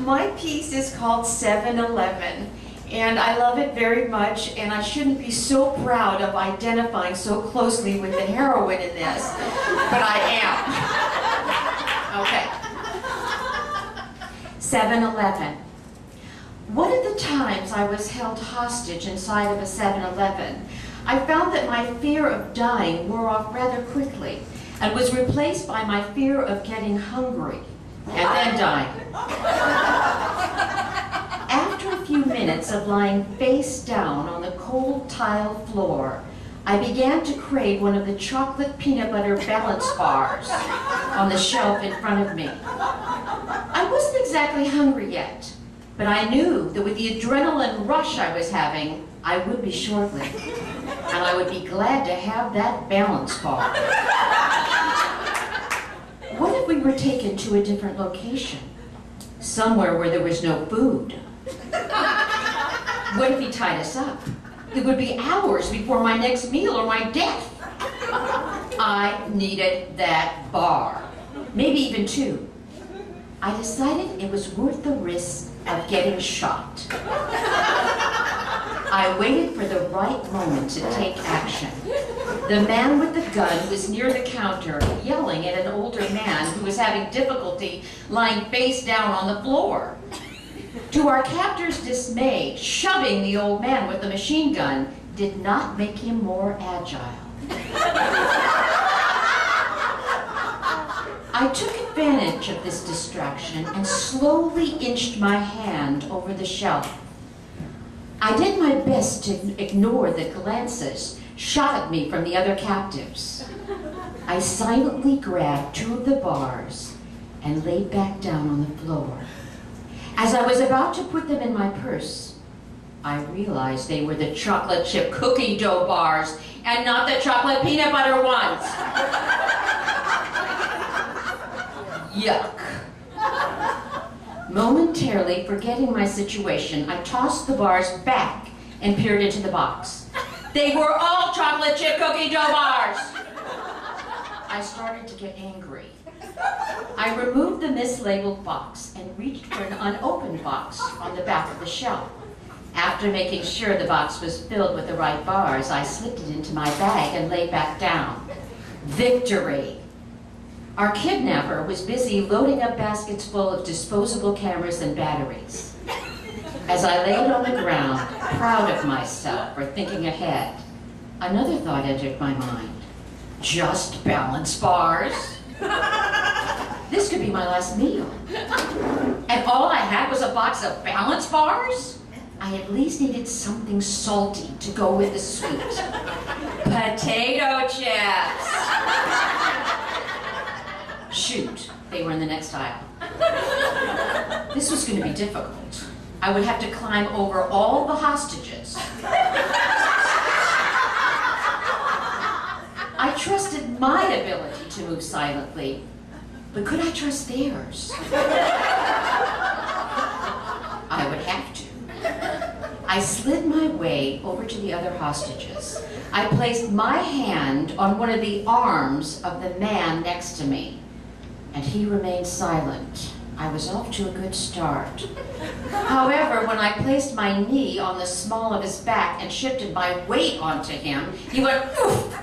My piece is called 7-Eleven, and I love it very much, and I shouldn't be so proud of identifying so closely with the heroine in this, but I am. Okay. 7-Eleven. One of the times I was held hostage inside of a 7-Eleven, I found that my fear of dying wore off rather quickly and was replaced by my fear of getting hungry and then dying. After a few minutes of lying face down on the cold tile floor, I began to crave one of the chocolate peanut butter balance bars on the shelf in front of me. I wasn't exactly hungry yet, but I knew that with the adrenaline rush I was having, I would be shortly, and I would be glad to have that balance bar. What if we were taken to a different location? Somewhere where there was no food. What if he tied us up? It would be hours before my next meal or my death. I needed that bar, maybe even two. I decided it was worth the risk of getting shot. I waited for the right moment to take action. The man with the gun was near the counter, yelling at an older man who was having difficulty lying face down on the floor. To our captor's dismay, shoving the old man with the machine gun did not make him more agile. I took advantage of this distraction and slowly inched my hand over the shelf. I did my best to ignore the glances shot at me from the other captives. I silently grabbed two of the bars and laid back down on the floor. As I was about to put them in my purse, I realized they were the chocolate chip cookie dough bars and not the chocolate peanut butter ones. Yuck. Momentarily forgetting my situation, I tossed the bars back and peered into the box. They were all chocolate chip cookie dough bars. I started to get angry. I removed the mislabeled box and reached for an unopened box on the back of the shelf. After making sure the box was filled with the right bars, I slipped it into my bag and lay back down. Victory! Our kidnapper was busy loading up baskets full of disposable cameras and batteries. As I laid on the ground, proud of myself for thinking ahead, another thought entered my mind. Just balance bars? This could be my last meal. And all I had was a box of balance bars? I at least needed something salty to go with the sweet. Potato chips! Shoot, they were in the next aisle. This was going to be difficult. I would have to climb over all the hostages. I trusted my ability to move silently, but could I trust theirs? I would have to. I slid my way over to the other hostages. I placed my hand on one of the arms of the man next to me, and he remained silent. I was off to a good start. However, when I placed my knee on the small of his back and shifted my weight onto him, he went, oof!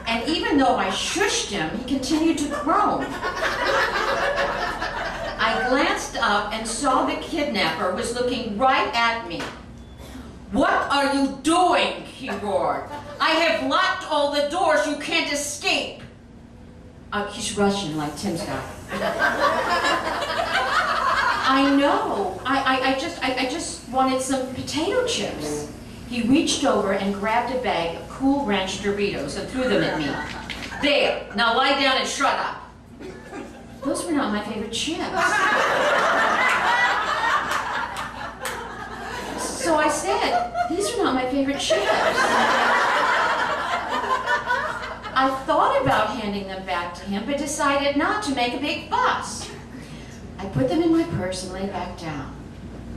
And even though I shushed him, he continued to groan. I glanced up and saw the kidnapper was looking right at me. "What are you doing?" he roared. "I have locked all the doors. You can't escape." He's Russian, like Tim's guy. I know. I just wanted some potato chips. He reached over and grabbed a bag of Cool Ranch Doritos and threw them at me. "There, now lie down and shut up." Those were not my favorite chips. So I said, "These are not my favorite chips." I thought about handing them back to him, but decided not to make a big fuss. I put them in my purse and lay back down.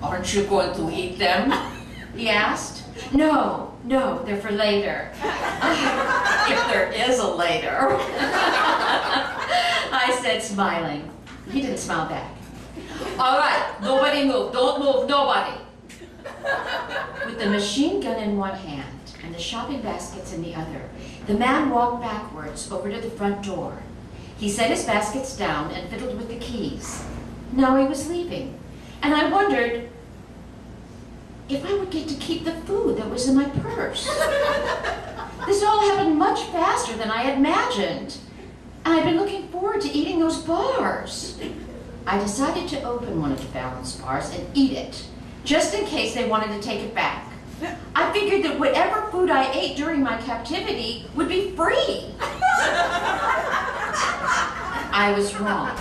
"Aren't you going to eat them?" he asked. No, they're for later." If there is a later. I said, smiling. He didn't smile back. All right, nobody move. Don't move, nobody. With the machine gun in one hand and the shopping baskets in the other, the man walked backwards over to the front door. He set his baskets down and fiddled with the keys. Now he was leaving, and I wondered if I would get to keep the food that was in my purse. This all happened much faster than I had imagined, and I'd been looking forward to eating those bars. I decided to open one of the balance bars and eat it, just in case they wanted to take it back. I figured that whatever food I ate during my captivity would be free. I was wrong.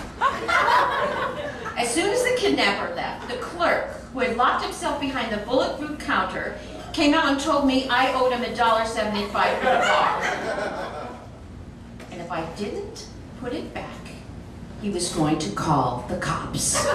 As soon as the kidnapper left, the clerk, who had locked himself behind the bulletproof counter, came out and told me I owed him $1.75 for the bar. And if I didn't put it back, he was going to call the cops.